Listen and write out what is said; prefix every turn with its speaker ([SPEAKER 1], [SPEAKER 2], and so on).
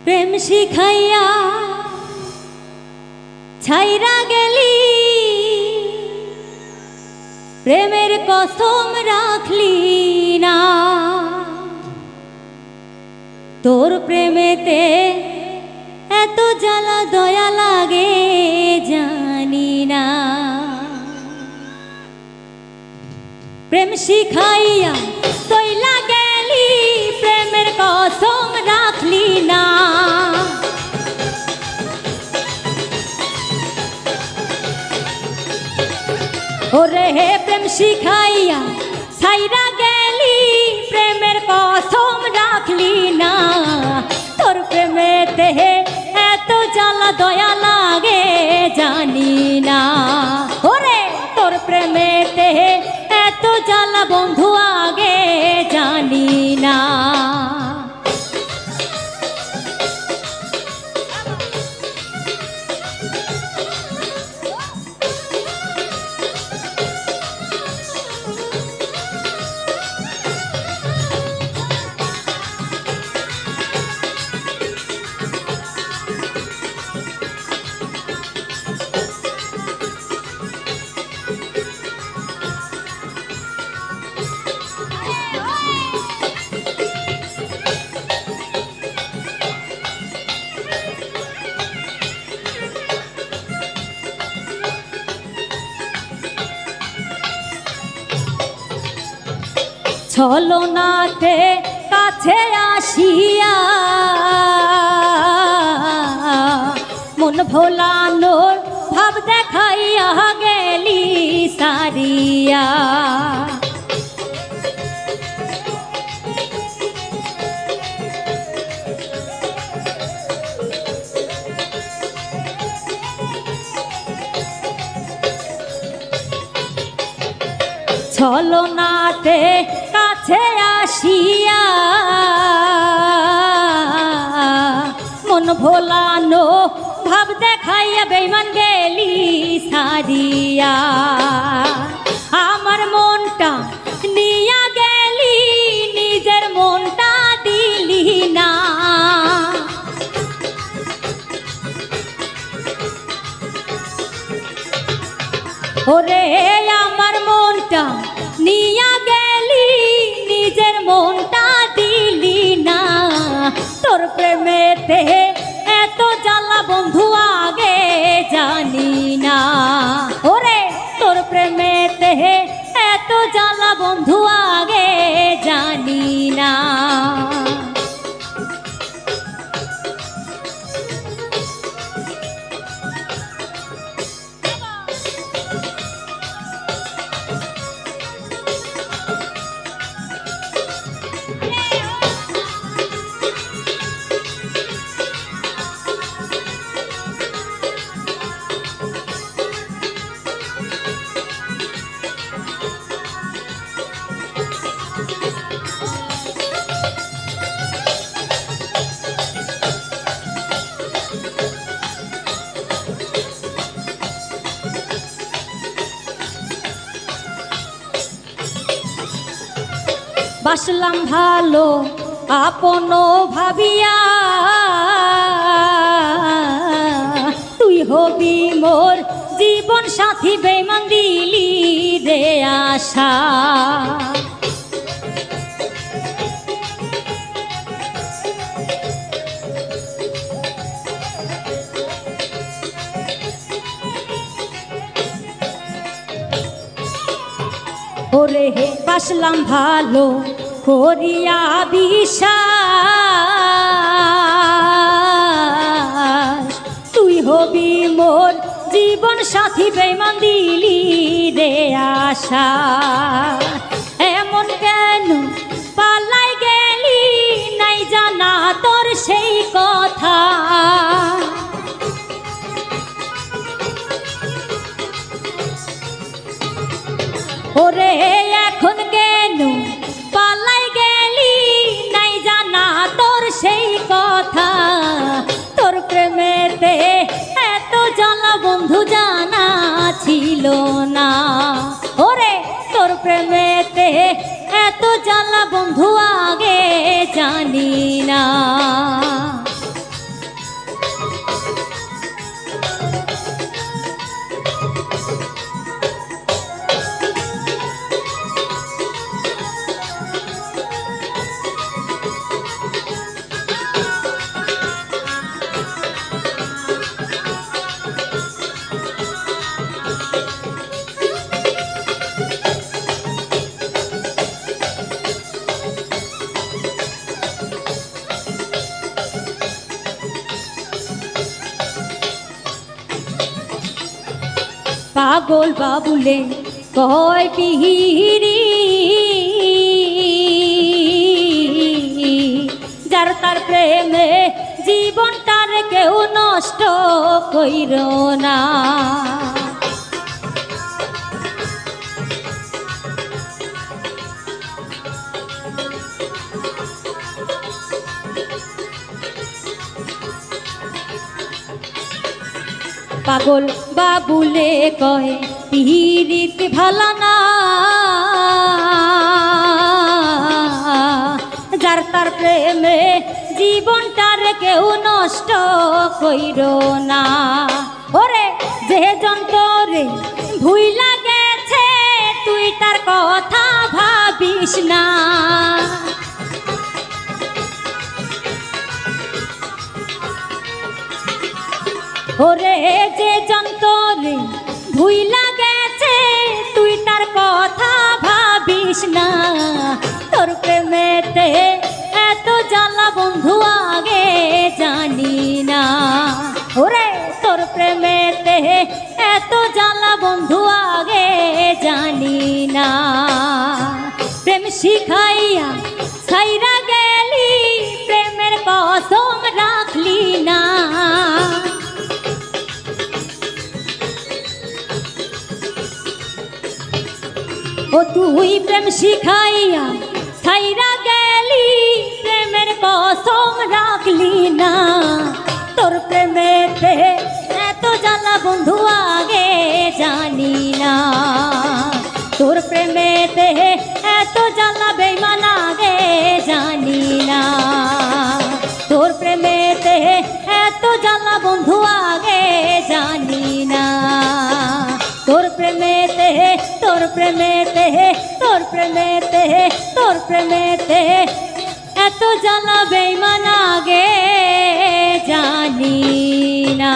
[SPEAKER 1] প্রেম শিখাইয়া ছাইরা গেলি, প্রেমের কসম রাখলি না। তোর প্রেমেতে এত জ্বালা দয়া লাগে জানি না। প্রেম শিখাইয়া চইলা গেলি, প্রেমের কসম রাখলি না। ওরে হে প্রেম শিখাইয়া ছাইরা গেলি, প্রেমের কসম রাখলি না। তোর প্রেমেতে এত জ্বালা দয়া লাগে জানি না। ওরে তোর প্রেমেতে এত জ্বালা বন্ধু আগে জানি না। ছলনাতে কাছে আসিয়া মন ভোলানোর ভাব দেখাইয়া গেলি সারিয়া। ছলনাতে কাছে আসিয়া মন ভোলানো ভাব দেখাইয়া বেঈমান গেলি সারিয়া। আমার মনটা নিয়া গেলি, নিজের মনটা দিলি না। ওরে আমার মনটা নিয়া গেলি, নিজের মনটা দিলি না। তোর প্রেমেতে এত জ্বালা বন্ধু আগে জানি না। ওরে তোর প্রেমেতে এত জ্বালা বন্ধু আগে জানি না। বাসলাম ভালো আপন ভাবিয়া, তুই হবি মোর জীবন সাথী, বেঈমান দিলি রে আশা। ওরে হে বাসলাম ভালো করিয়া বিশ্বাস, তুই হবি মোর জীবন সাথী, বেঈমান দিলি রে আশা। এমন কেন পালাই গেলি, নাই জানা তোর সেই কথা। ওরে এখন কেন পালাই গেলি, নাই জানা তোর সেই কথা। তোর প্রেমেতে এত জ্বালা বন্ধু জানা ছিল না। ওরে তোর প্রেমেতে এত জ্বালা বন্ধু আগে জানি না। পাগল বাবুলে কয় পিহিরি যার তার প্রেমে জীবনটার কেউ নষ্ট কইর না। পাগল বাবুলে কয় পিরিত ভালা না যার তার প্রেমে জীবনটার কেউ নষ্ট কইর না। ওরে যে যন্তরে ভুইলা গেছে তুই তার কথা ভাবিস না। ওরে যে যন্তরে ভুইলা গেছে তুই তার কথা ভাবিস না। তোর প্রেমেতে এত জ্বালা বন্ধু আগে জানি না। ওরে তোর প্রেমেতে এত জ্বালা বন্ধু আগে জানি না। প্রেম শিখাইয়া ছাইরা গেলি প্রেমের কসম রাখলি না। ও তুই প্রেম শিখাইয়া ছাইরা গেলি প্রেমের কসম রাখলি না। তোর প্রেমেতে এত জ্বালা বন্ধু আগে জানি না। তোর প্রেমেতে এত জ্বালা বেঈমান আগে জানি না। তোর প্রেমেতে এত জ্বালা বন্ধু আগে জানি না। তোর প্রেমেতে তোর প্রেমেতে তোর প্রেমেতে তোর প্রেমেতে এত জ্বালা বেঈমান আগে জানি না।